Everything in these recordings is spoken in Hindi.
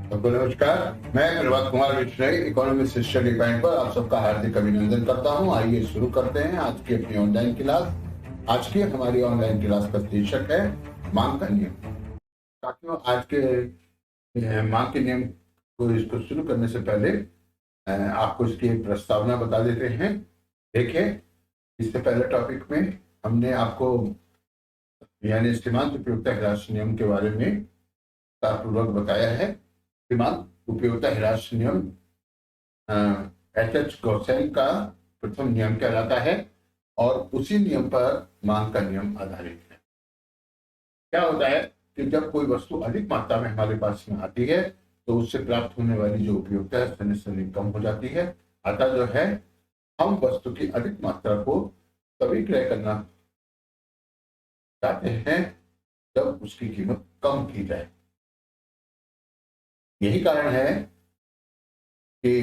सबको नमस्कार। मैं Prabhat Kumar Vishnoi economics study point पर आप सबका हार्दिक अभिनंदन करता हूं। आइए शुरू करते हैं आज की अपनी ऑनलाइन क्लास। आज की हमारी ऑनलाइन क्लास का शीर्षक है मांग का नियम। साथियों, आज के मांग के नियम को इसको शुरू करने से पहले आपको इसकी एक प्रस्तावना बता देते हैं। देखिए, इससे पहले टॉपिक में हमने आपको यानी सीमांत उपयोगिता ह्रास नियम के बारे में विस्तारपूर्वक बताया है। सीमांत उपयोगिता ह्रास नियम एच गॉसेल का प्रथम नियम कहलाता है और उसी नियम पर मांग का नियम आधारित है। क्या होता है कि जब कोई वस्तु अधिक मात्रा में हमारे पास में आती है तो उससे प्राप्त होने वाली जो उपयोगिता है निश्चित कम हो जाती है। अतः जो है हम वस्तु की अधिक मात्रा को तभी क्रय करना चाहते हैं जब उसकी कीमत कम की जाए। यही कारण है कि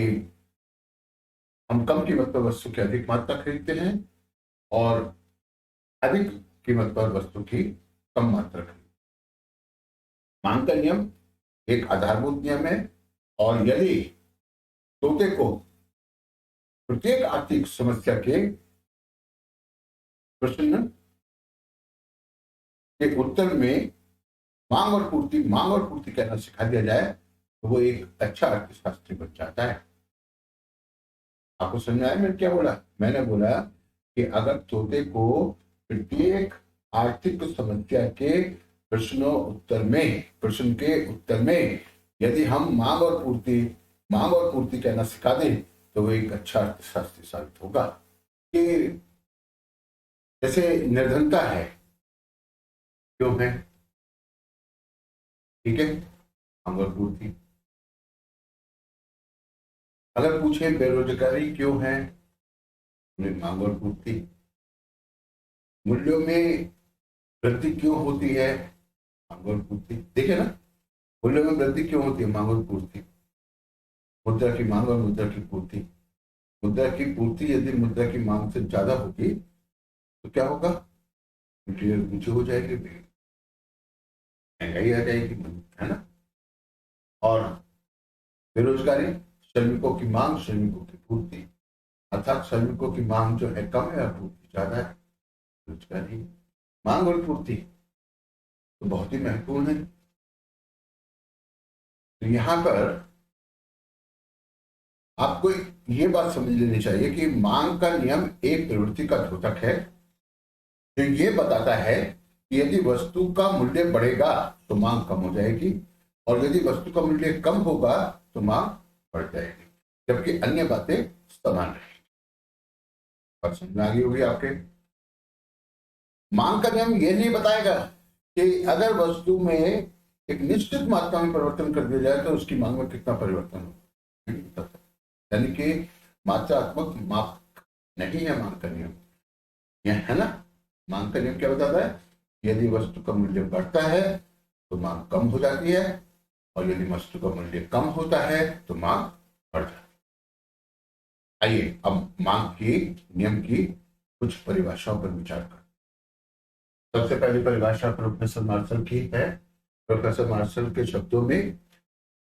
हम कम कीमत पर वस्तु की अधिक मात्रा खरीदते हैं और अधिक कीमत पर वस्तु की कम मात्रा खरीदते हैं। मांग का नियम एक आधारभूत नियम है और यदि तोते को प्रत्येक आर्थिक समस्या के प्रश्न के उत्तर में मांग और पूर्ति कहना सिखा दिया जाए तो वो एक अच्छा अर्थशास्त्री बन जाता है। आपको समझ आया मैंने क्या बोला? मैंने बोला कि अगर तोते को प्रत्येक आर्थिक समस्या के प्रश्न के उत्तर में यदि हम मांग और पूर्ति कहना सिखा दें तो वो एक अच्छा अर्थशास्त्री साबित होगा। कि जैसे निर्धनता है, क्यों है? ठीक है, मांग और पूर्ति। अगर पूछे बेरोजगारी क्यों है, मांग और पूर्ति। मूल्यों में वृद्धि क्यों होती है, मांग और पूर्ति। देखे ना, मूल्यों में वृद्धि क्यों होती है, मांग और पूर्ति। मुद्रा की मांग और मुद्रा की पूर्ति। मुद्रा की पूर्ति यदि मुद्रा की मांग से ज्यादा होगी तो क्या होगा? मटेरियल ऊंची हो जाएगी, महंगाई आ जाएगी, है ना। और बेरोजगारी, श्रमिकों की मांग श्रमिकों की पूर्ति, अर्थात श्रमिकों की मांग जो है कम है और पूर्ति ज्यादा है। बेरोजगारी, मांग और पूर्ति तो बहुत ही महत्वपूर्ण है। तो यहां पर आपको ये बात समझ लेनी चाहिए कि मांग का नियम एक प्रवृत्ति का द्योतक है जो ये बताता है कि यदि वस्तु का मूल्य बढ़ेगा तो मांग कम हो जाएगी और यदि वस्तु का मूल्य कम होगा तो मांग बढ़ जाएगी, जबकि अन्य बातें समान रहेंगी। बात समझ में आ गई होगी आपके? मांग का नियम ये नहीं बताएगा कि अगर वस्तु में एक निश्चित मात्रा में परिवर्तन कर दिया जाए तो उसकी मांग में कितना परिवर्तन हो, यानी कि मात्रात्मक माप नहीं है मांग का नियम, यह है ना। मांग का नियम क्या बताता है? यदि वस्तु का मूल्य बढ़ता है तो मांग कम हो जाती है और यदि वस्तु का मूल्य कम होता है तो मांग बढ़ जाती है। आइए अब मांग की नियम की कुछ परिभाषाओं पर विचार करें। सबसे पहली परिभाषा प्रोफेसर मार्शल की है। प्रोफेसर मार्शल के शब्दों में,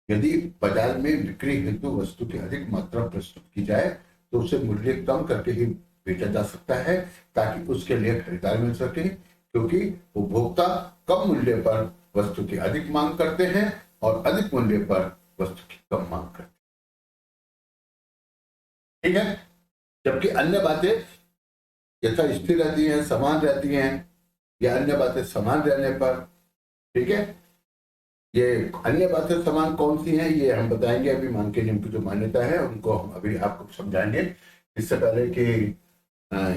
यदि बाजार में बिक्री हेतु वस्तु की अधिक मात्रा प्रस्तुत की जाए तो उसे मूल्य कम करके ही बेचा जा सकता है ताकि उसके लिए खरीदार मिल सके, क्योंकि उपभोक्ता कम मूल्य पर वस्तु की अधिक मांग करते हैं और अधिक मूल्य पर वस्तु की कम मांग करते हैं। ठीक है, जबकि अन्य बातें यथा स्थिर रहती हैं, समान रहती हैं, या अन्य बातें समान रहने पर, ठीक है, ये अन्य बातें समान कौन सी हैं ये हम बताएंगे। अभी मांग के नियम की जो मान्यता है उनको हम अभी आपको समझाएंगे। इससे पहले कि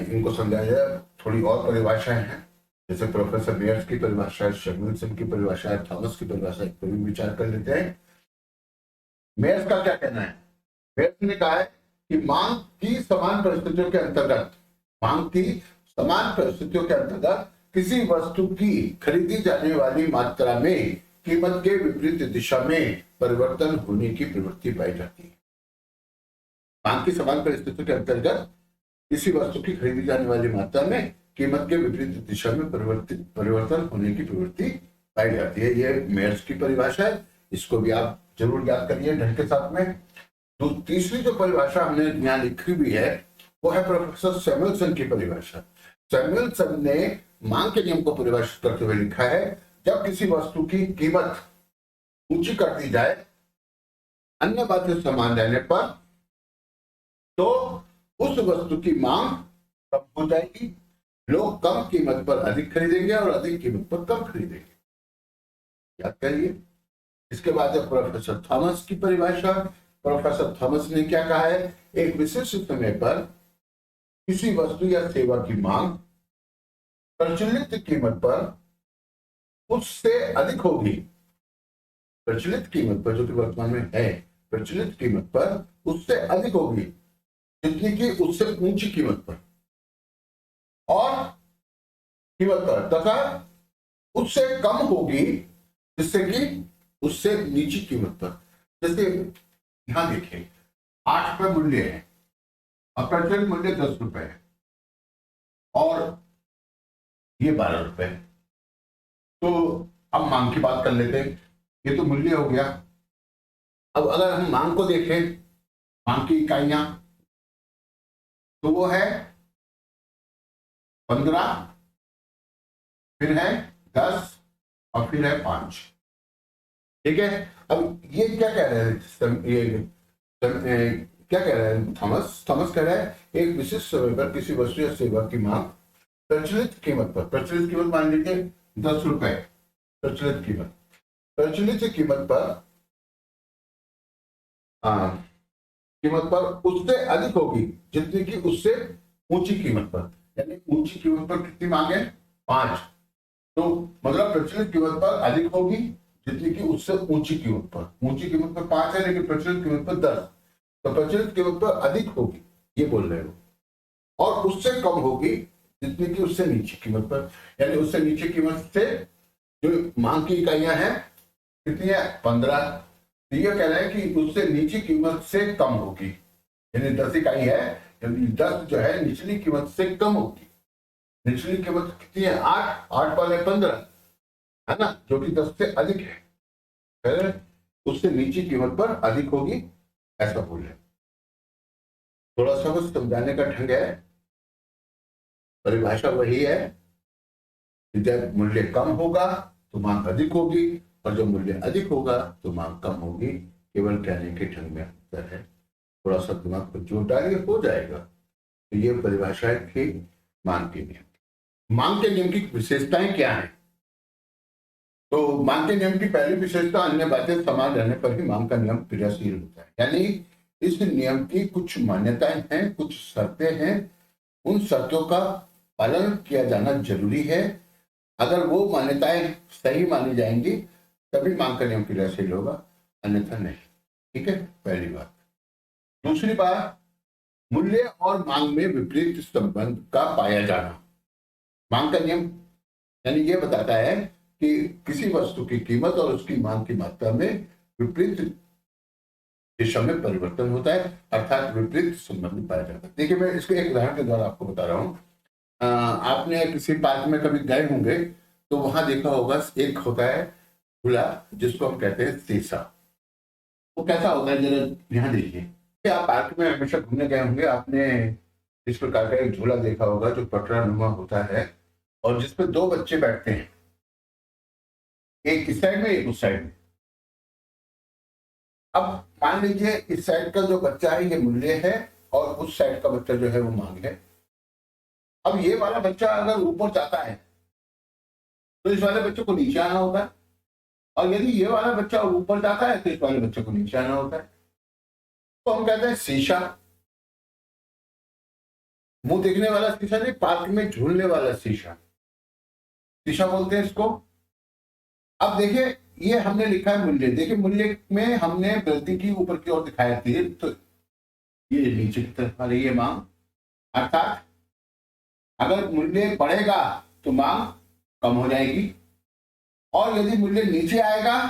इनको समझाया जाए, थोड़ी और परिभाषाएं हैं, जैसे प्रोफेसर मेयर्स की परिभाषा, शेगविल्सन की परिभाषा, थॉमस की परिभाषा, पर भी विचार कर लेते हैं। मेयर्स का क्या कहना है? मेयर्स ने कहा है कि मांग की समान परिस्थितियों के अंतर्गत किसी वस्तु की खरीदी जाने वाली मात्रा में कीमत के विपरीत दिशा में परिवर्तन होने की प्रवृत्ति पाई जाती है। मांग की समान परिस्थितियों के अंतर्गत किसी वस्तु की खरीदी जाने वाली मात्रा में कीमत के विपरीत दिशा में परिवर्तन होने की प्रवृत्ति पाई जाती है। यह मेयर्स की परिभाषा है, इसको भी आप जरूर याद करिए ढंग के साथ में। तो तीसरी जो परिभाषा हमने यहाँ लिखी हुई है वो है प्रोफेसर सैमुअलसन की परिभाषा। सैमुअलसन ने मांग के नियम को परिभाषित करते हुए लिखा है, जब किसी वस्तु की कीमत ऊंची कर दी जाए अन्य बातें समान रहने पर, तो उस वस्तु की मांग कम हो जाएगी, लोग कम कीमत पर अधिक खरीदेंगे और अधिक कीमत पर कम खरीदेंगे। याद करिए। इसके बाद है प्रोफेसर थॉमस की परिभाषा। प्रोफेसर थॉमस ने क्या कहा है, एक विशिष्ट समय पर किसी वस्तु या सेवा की मांग प्रचलित कीमत पर उससे अधिक होगी, प्रचलित कीमत पर जो कि वर्तमान में है, प्रचलित कीमत पर उससे अधिक होगी जितनी कि उससे ऊंची कीमत पर, और कीमत पर तथा उससे कम होगी जिससे कि उससे नीची कीमत पर। जैसे यहां देखिए 8 रुपए मूल्य है और प्रचलित मूल्य 10 रुपए है और ये 12 रुपए है। तो अब मांग की बात कर लेते हैं। ये तो मूल्य हो गया। अब अगर हम मांग को देखें, मांग की इकाइयां, तो वो है 15, फिर है 10 और फिर है 5। ठीक है। अब ये क्या कह रहे हैं, क्या कह रहे हैं थॉमस कह रहा है एक विशिष्ट समय पर किसी वस्तु या सेवा की मांग प्रचलित कीमत पर, प्रचलित कीमत मान लीजिए 10 रुपए, प्रचलित कीमत पर उससे अधिक होगी जितनी की उससे ऊंची कीमत पर। यानी ऊंची कीमत पर कितनी मांग है, 5, तो मतलब प्रचलित कीमत पर अधिक होगी जितनी की उससे ऊंची कीमत पर। ऊंची कीमत पर 5 है लेकिन प्रचलित कीमत पर 10, तो प्रचलित कीमत पर अधिक होगी, ये बोल रहे हो, और उससे कम होगी जितनी की उससे नीची कीमत पर। यानी उससे नीची कीमत से जो मांग की इकाइयां हैं कितनी है, 15, तो ये कह रहे हैं कि उससे नीची कीमत से कम होगी। यानी 10 इकाई है, यानी 10 जो है निचली कीमत से कम होगी। निचली कीमत कितनी है, 8 वाले 15 है ना, जो कि 10 से अधिक है, फिर उससे नीची कीमत पर अधिक होगी, ऐसा बोल रहे। थोड़ा सा बस समझाने का ढंग है। परिभाषा वही है कि जब मूल्य कम होगा तो मांग अधिक होगी और जब मूल्य अधिक होगा तो मांग कम होगी। केवल कहने के ढंग में अंतर है। थोड़ा सा दिमाग पर जोर डालिए, हो जाएगा। तो ये परिभाषा थी मांग के नियम। मांग के नियम की विशेषताएं क्या है? तो मांग के नियम की पहली विशेषता, अन्य बातें समान रहने पर ही मांग का नियम क्रियाशील होता है। यानी इस नियम की कुछ मान्यताएं हैं, कुछ शर्तें हैं, उन शर्तों का पालन किया जाना जरूरी है। अगर वो मान्यताएं सही मानी जाएंगी तभी मांग का नियम क्रियाशील होगा, अन्यथा नहीं। ठीक है, पहली बात। दूसरी बात, मूल्य और मांग में विपरीत संबंध का पाया जाना। मांग का नियम यानी ये बताता है कि किसी वस्तु की कीमत और उसकी मांग की मात्रा में विपरीत दिशा में परिवर्तन होता है, अर्थात विपरीत संबंध पाया जाता है। देखिए, मैं इसको एक उदाहरण के द्वारा आपको बता रहा हूँ। आपने किसी पार्क में कभी गए होंगे तो वहां देखा होगा एक होता है झूला जिसको हम कहते हैं शीशा। वो कैसा होता है, जरा यहाँ देखिए। आप पार्क में हमेशा घूमने गए होंगे, आपने इस प्रकार का एक झूला देखा होगा जो पटरा नुमा होता है और जिसपे 2 बच्चे बैठते हैं, एक इस साइड में एक उस साइड में। अब मान लीजिए इस साइड का जो बच्चा है ये मूल्य है और उस साइड का बच्चा जो है वो मांग है। अब ये वाला बच्चा अगर ऊपर जाता है तो इस वाले बच्चे को नीचे आना होता है, और यदि ये वाला बच्चा ऊपर जाता है तो इस वाले बच्चे को नीचे आना होता है। तो हम कहते हैं शीशा, मुंह देखने वाला शीशा नहीं, पार्क में झूलने वाला शीशा, शीशा बोलते हैं इसको। अब देखिए, ये हमने लिखा है मूल्य। देखिए, मूल्य में हमने गलती की, ऊपर की ओर दिखाया तीर, तो ये नीचे की तरफ आ रही है मांग। अर्थात अगर मूल्य बढ़ेगा तो मांग कम हो जाएगी, और यदि मूल्य नीचे आएगा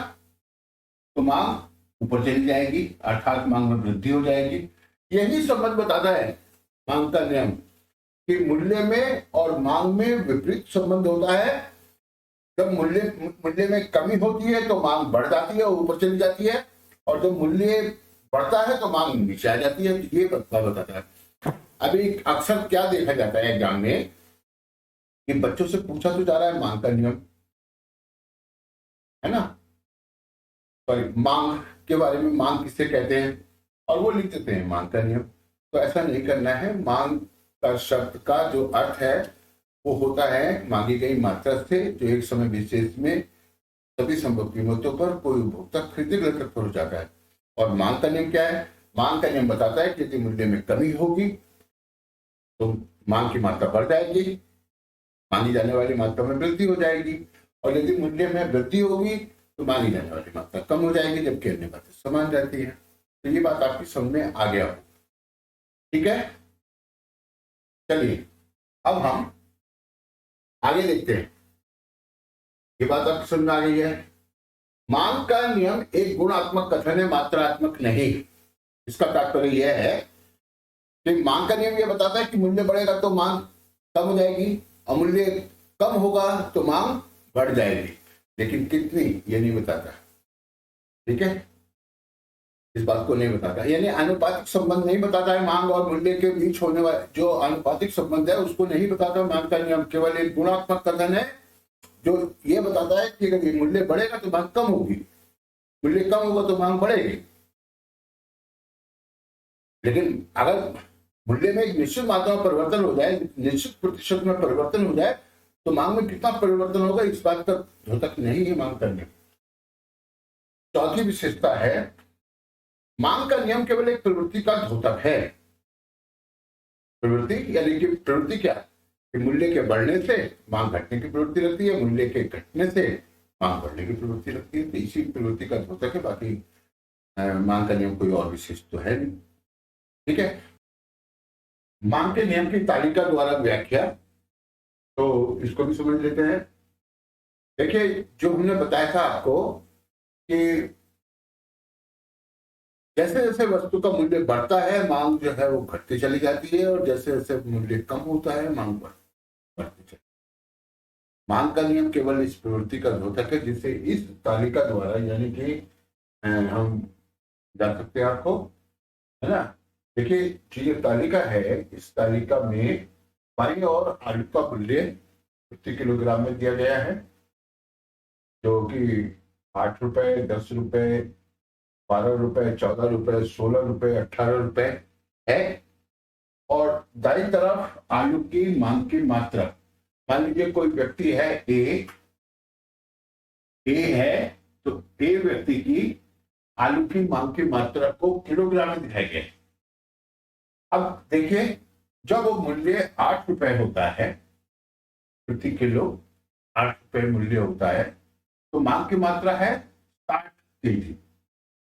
तो मांग ऊपर चली जाएगी, अर्थात मांग में वृद्धि हो जाएगी। यही संबंध बताता है मांग का नियम कि मूल्य में और मांग में विपरीत संबंध होता है। जब मूल्य में कमी होती है तो मांग बढ़ जाती है और ऊपर चली जाती है, और जब मूल्य बढ़ता है तो मांग नीचे आ जाती है। तो ये बताता है। अभी अक्सर क्या देखा जाता है एग्जाम में कि बच्चों से पूछा तो जा रहा है मांग का नियम, है ना, सॉरी मांग के बारे में, मांग किससे कहते हैं, और वो लिख देते हैं मांग का नियम। तो ऐसा नहीं करना है। मांग का शब्द का जो अर्थ है वो होता है मांगी गई मात्रा से जो एक समय विशेष में सभी संभव कीमतों पर कोई उपभोक्ता खरीदने के लिए तत्पर हो जाता है। और मांग का नियम क्या है? मांग का नियम बताता है कि यदि मूल्य में कमी होगी तो मांग की मात्रा बढ़ जाएगी, मांगी जाने वाली मात्रा में वृद्धि हो जाएगी, और यदि मूल्य में वृद्धि होगी तो मांगी जाने वाली मात्रा कम हो जाएगी, जबकि अन्य बातें समान रहती है। तो ये बात आपकी समझ में आ गया हो, ठीक है। चलिए अब हम आगे देखते हैं। ये बात आपकी समझ में आ गई है। मांग का नियम एक गुणात्मक कथन है, मात्रात्मक नहीं। इसका तात्पर्य यह है कि मांग का नियम यह बताता है कि मूल्य बढ़ेगा तो मांग कम हो जाएगी, और मूल्य कम होगा तो मांग बढ़ जाएगी, लेकिन कितनी ये नहीं बताता, ठीक है। इस बात को नहीं बताता, यानी आनुपातिक संबंध नहीं बताता है। मांग और मूल्य के बीच होने वाला जो आनुपातिक संबंध है उसको नहीं बताता मांग का नियम। केवल एक गुणात्मक कथन है जो ये बताता है कि अगर मूल्य बढ़ेगा तो मांग कम होगी, मूल्य कम होगा तो मांग बढ़ेगी। लेकिन अगर मूल्य में एक निश्चित मात्रा में परिवर्तन हो जाए, निश्चित प्रतिशत में परिवर्तन हो जाए, तो मांग में कितना परिवर्तन होगा इस बात का द्योतक नहीं है मांग का नियम। चौथी विशेषता है मांग का नियम केवल एक प्रवृत्ति का द्योतक है। प्रवृत्ति यानी कि प्रवृत्ति क्या कि मूल्य के बढ़ने से मांग घटने की प्रवृत्ति लगती है, मूल्य के घटने से मांग बढ़ने की प्रवृत्ति लगती है। तो इसी प्रवृत्ति का द्योतक है, बाकी मांग का नियम कोई और विशेष तो है नहीं, ठीक है। मांग के नियम की तालिका द्वारा व्याख्या, तो इसको भी समझ लेते हैं। देखिए जो हमने बताया था आपको कि जैसे जैसे वस्तु का मूल्य बढ़ता है मांग जो है वो घटती चली जाती है, और जैसे जैसे मूल्य कम होता है मांग बढ़ती चली। मांग का नियम केवल इस प्रवृत्ति का द्योतक है जिसे इस तालिका द्वारा, यानी कि हम जान सकते हैं आपको, है ना। देखिए जो ये तालिका है, इस तालिका में बाईं और आलू का मूल्य प्रति किलोग्राम में दिया गया है, जो कि 8 रुपए, 10 रुपए, 12 रुपए, 14 रुपए, 16 रुपए, 18 रुपए है। और दाईं तरफ आलू की मांग की मात्रा। मान लीजिए कोई व्यक्ति है ए है, तो ए व्यक्ति की आलू की मांग की मात्रा को किलोग्राम में दिखाया गया है। अब देखिए जब वो मूल्य 8 रुपए होता है प्रति किलो, 8 रुपए मूल्य होता है, तो मांग की मात्रा है 60 केजी,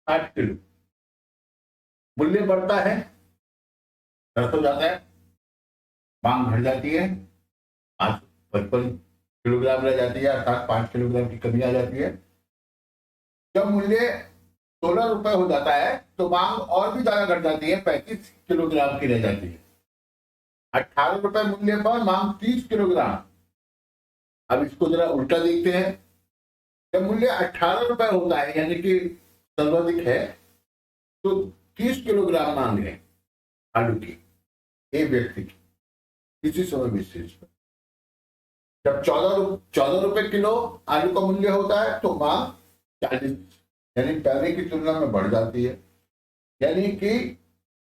60 किलो। मूल्य बढ़ता है, 10 हो जाता है, मांग बढ़ जाती है, 55 किलोग्राम रह जाती है, अर्थात 5 किलोग्राम की कमी आ जाती है। जब मूल्य 16 रुपए हो जाता है तो मांग और भी ज्यादा घट जाती है, 35 किलोग्राम की रह जाती है। 18 रुपए मूल्य पर मांग 30 किलोग्राम। अब इसको जरा उल्टा देखते हैं। जब मूल्य 18 रुपए होता है यानी कि सर्वाधिक है, तो 30 किलोग्राम मांग है आलू की एक व्यक्ति की किसी समय विशेष पर। जब 14 रुपए किलो आलू का मूल्य होता है तो मांग 40 यानी पहले की तुलना में बढ़ जाती है, यानी कि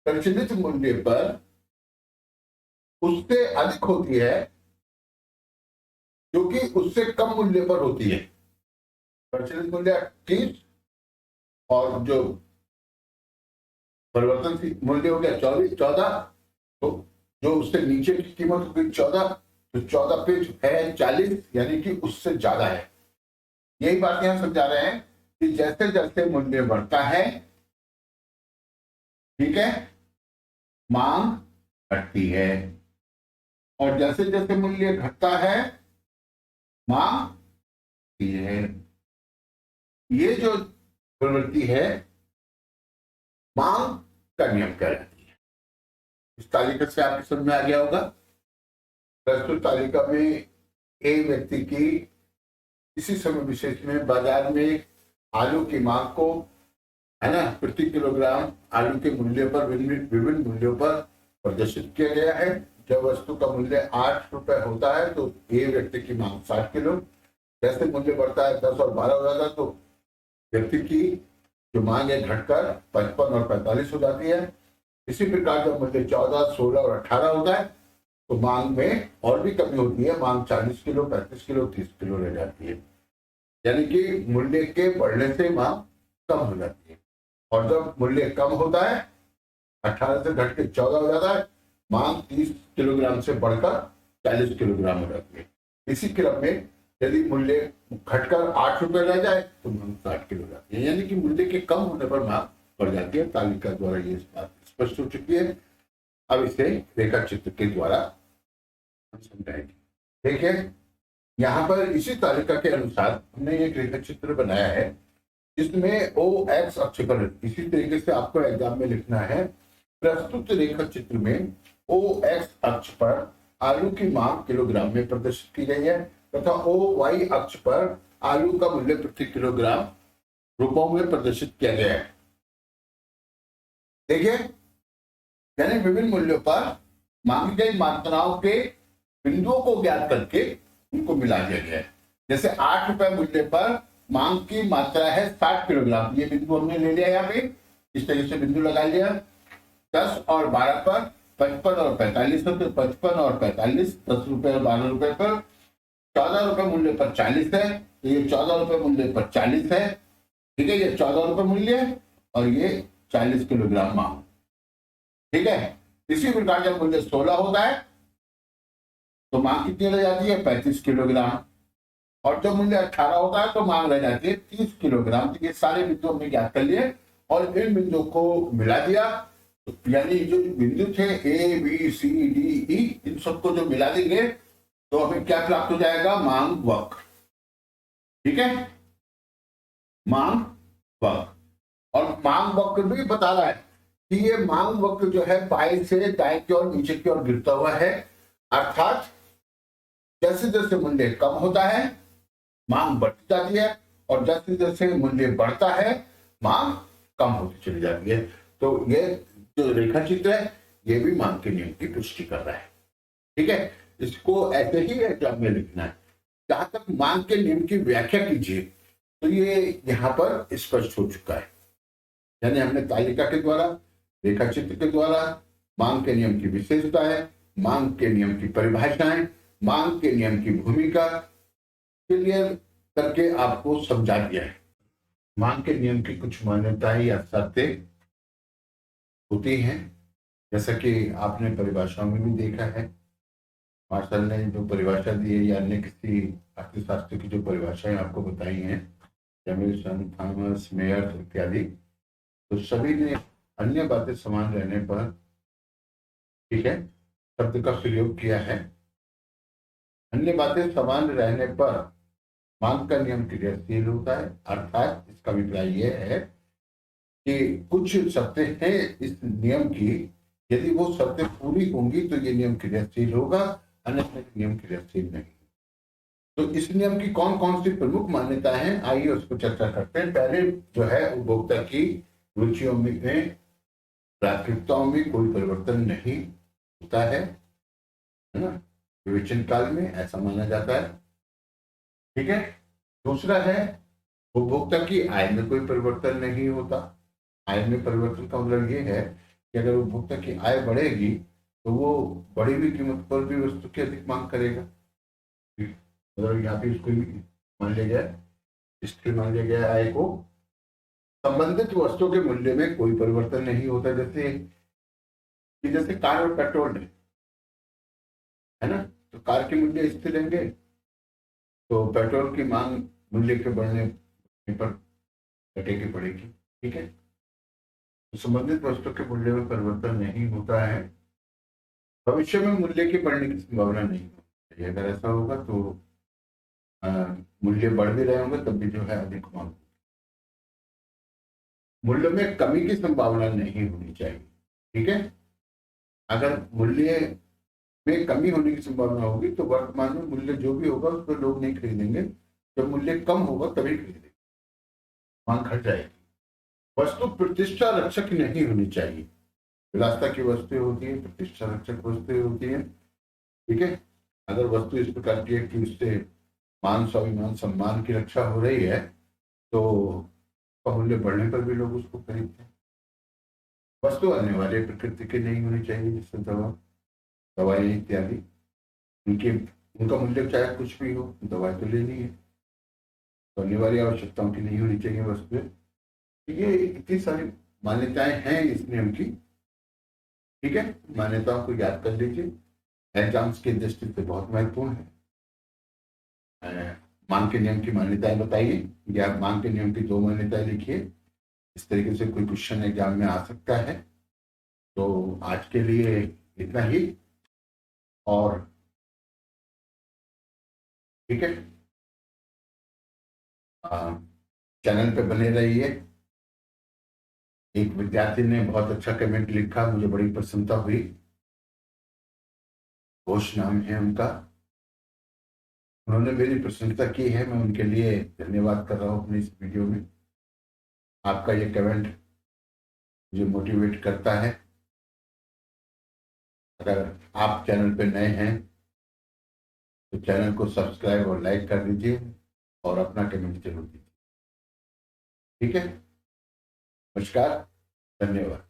प्रचलित मूल्य पर उससे अधिक होती है जो कि उससे कम मूल्य पर होती है। प्रचलित मूल्य 30 और जो परिवर्तनशील मूल्य हो गया 14, तो जो उससे नीचे की कीमत हो गई 14, तो 14 पे है 40, यानी कि उससे ज्यादा है। यही बात यहां समझा रहे हैं कि जैसे जैसे मूल्य बढ़ता है, ठीक है, मांग घटती है, और जैसे जैसे मूल्य घटता है मांग घटती है। ये जो प्रवृत्ति है मांग का नियम कहलाती है। इस तालिका से आपकी समझ में आ गया होगा। प्रस्तुत तालिका में ए व्यक्ति की इसी समय विशेष में बाजार में आलू की मांग को है ना, प्रति किलोग्राम आलू के मूल्य पर विभिन्न मूल्यों पर प्रदर्शित किया गया है। जब वस्तु का मूल्य 8 रुपए होता है तो ए व्यक्ति की मांग 60 किलो, जैसे मूल्य बढ़ता है 10 और 12 हो जाता है तो व्यक्ति की जो मांग है घटकर 55 और 45 हो जाती है। इसी प्रकार जब मूल्य 14, 16 और 18 होता है तो मांग में और भी कमी होती है, मांग 40 किलो, 35 किलो, 30 किलो रह जाती है। यानी कि मूल्य के बढ़ने से मांग कम हो जाती है। और जब मूल्य कम होता है, 18 से घट के 14 हो जाता है, मांग 30 किलोग्राम से बढ़कर 40 किलोग्राम हो जाती है। इसी क्रम में यदि मूल्य घटकर 8 रुपए रह जाए तो मांग 60 किलो जाती है। यानी कि मूल्य के कम होने पर मांग बढ़ जाती है। तालिका द्वारा ये बात स्पष्ट हो चुकी है। अब इसे रेखा चित्र के द्वारा हम समझाएंगे। देखिए, यहाँ पर इसी तालिका के अनुसार हमने एक रेखा चित्र बनाया है जिसमें ओ एक्स अक्ष पर, इसी तरीके से आपको एग्जाम में लिखना है, प्रस्तुत रेखा चित्र में ओ एक्स अक्ष पर आलू की मांग किलोग्राम में प्रदर्शित की गई है तथा ओ वाई अक्ष पर आलू का मूल्य प्रति किलोग्राम रुपयों में प्रदर्शित किया गया है। देखिए, यानी विभिन्न मूल्यों पर मांगी गई मात्राओं के बिंदुओं को ज्ञात करके उनको मिला दिया गया है। जैसे 8 रुपए मूल्य पर मांग की मात्रा है 60 किलोग्राम, ये बिंदु हमने ले लिया यहाँ पे, इस तरीके से बिंदु लगा लिया। 10 और 12 पर 55 और 45 है, तो 55 और 45, 10 रुपए और 12 रुपए पर। 14 रुपए मूल्य पर 40 है, तो ये 14 रुपए मूल्य पर 40 है। ठीक है, ये 14 रुपए मूल्य और ये 40 किलोग्राम मांग। ठीक है, इसी प्रकार जब मूल्य 16 होता है तो मांग कितनी रह जाती है? 35 किलोग्राम। और जब मूल्य 18 होता है तो मांग रह जाती है 30 किलोग्राम। तो ये सारे बिंदु हमने ज्ञात कर लिए और इन बिंदुओं को मिला दिया। तो यानी जो बिंदु थे A B C D E, इन सबको जो मिला देंगे तो हमें क्या प्राप्त हो जाएगा? मांग वक्र। ठीक है, मांग वक्र। और मांग वक्र भी बता रहा है कि ये मांग वक्र जो है बाएं से दाएं की ओर, नीचे की ओर गिरता हुआ है। अर्थात जैसे जैसे मूल्य कम होता है मांग बढ़ती जाती है और जैसे जैसे मूल्य बढ़ता है मांग कम होती चली जाती है। तो ये जो रेखा चित्र है ये भी मांग के नियम की पुष्टि कर रहा है। ठीक है, इसको ऐसे ही एग्जाम में लिखना है। जहां तक मांग के नियम की व्याख्या कीजिए तो ये यहाँ पर स्पष्ट हो चुका है। यानी हमने तालिका के द्वारा, रेखा चित्र के द्वारा मांग के नियम की विशेषताएं, मांग के नियम की परिभाषाएं, मांग के नियम की भूमिका क्लियर करके आपको समझा दिया है। मांग के नियम की कुछ मान्यताएं या शर्तें होती हैं, जैसा कि आपने परिभाषाओं में भी देखा है। मार्शल ने जो परिभाषा दी है या अन्य किसी अर्थशास्त्र की जो परिभाषाएं आपको बताई हैं, जैमिल्सन, थॉमस, मेयर इत्यादि, तो सभी ने अन्य बातें समान रहने पर, ठीक है, शब्द का प्रयोग किया है। अन्य बातें समान रहने पर मांग का नियम क्रियाशील होता है। अर्थात इसका अभिप्राय यह है कि कुछ शर्तें हैं इस नियम की, यदि वो शर्तें पूरी होंगी तो ये नियम क्रियाशील होगा, अन्यथा नियम क्रियाशील नहीं। तो इस नियम की कौन कौन सी प्रमुख मान्यताएं हैं, आइए उसको चर्चा करते हैं। पहले जो है उपभोक्ता की रुचियों में, प्राथमिकताओं में कोई परिवर्तन नहीं होता है ना, विवेचन काल में ऐसा माना जाता है। ठीक है, दूसरा है उपभोक्ता की आय में कोई परिवर्तन नहीं होता। आय में परिवर्तन का मतलब ये है कि अगर उपभोक्ता की आय बढ़ेगी तो वो बढ़ी हुई कीमत पर भी वस्तु की अधिक मांग करेगा। मतलब यहाँ पे इसको मान लिया गया, स्थिर मान लिया गया आय को। संबंधित वस्तुओं के मूल्य में कोई परिवर्तन नहीं होता। जैसे कार और पेट्रोल है ना, तो कार के मूल्य स्थिर रहेंगे तो पेट्रोल की मांग मूल्य के बढ़ने पर घटेगी, बढ़ेगी। ठीक है, तो संबंधित वस्तु के मूल्य में परिवर्तन नहीं होता है। भविष्य में मूल्य के बढ़ने की संभावना नहीं होती। अगर ऐसा होगा तो मूल्य बढ़ भी रहे होंगे तब भी जो है अधिक मांग। मूल्य में कमी की संभावना नहीं होनी चाहिए। ठीक है, अगर मूल्य में कमी होने की संभावना होगी तो वर्तमान में मूल्य जो भी होगा उस पर लोग नहीं खरीदेंगे। जब मूल्य कम होगा तभी खरीदेंगे, मांग घट जाएगी। वस्तु प्रतिष्ठा रक्षक नहीं होनी चाहिए। विलासता की वस्तुएं होती है, प्रतिष्ठा रक्षक वस्तुएं होती है। ठीक है, अगर वस्तु इस प्रकार की है कि उससे मान स्वाभिमान सम्मान की रक्षा हो रही है तो उसका मूल्य बढ़ने पर भी लोग उसको खरीदते हैं। वस्तु अनिवार्य प्रकृति की नहीं होनी चाहिए, जैसे दवाएं इत्यादि, उनके उनका मूल्य चाहे कुछ भी हो, दवाई तो लेनी है, तो अनिवार्य आवश्यकताओं की नहीं होनी चाहिए वस्तुएं। ये इतनी सारी मान्यताएं हैं इस नियम की। ठीक है, मान्यताओं को याद कर लीजिए, एग्जाम्स की दृष्टि से बहुत महत्वपूर्ण है। मांग के नियम की मान्यताएं बताइए, या मांग के नियम की 2 मान्यताएं लिखिए। इस तरीके से कोई क्वेश्चन एग्जाम में आ सकता है। तो आज के लिए इतना ही, और ठीक है, चैनल पे बने रहिए। एक विद्यार्थी ने बहुत अच्छा कमेंट लिखा, मुझे बड़ी प्रसन्नता हुई। घोष नाम है उनका, उन्होंने मेरी प्रशंसा की है, मैं उनके लिए धन्यवाद कर रहा हूँ अपने इस वीडियो में। आपका ये कमेंट मुझे मोटिवेट करता है। अगर आप चैनल पे नए हैं तो चैनल को सब्सक्राइब और लाइक कर दीजिए, और अपना कमेंट जरूर दीजिए। ठीक है, नमस्कार, धन्यवाद।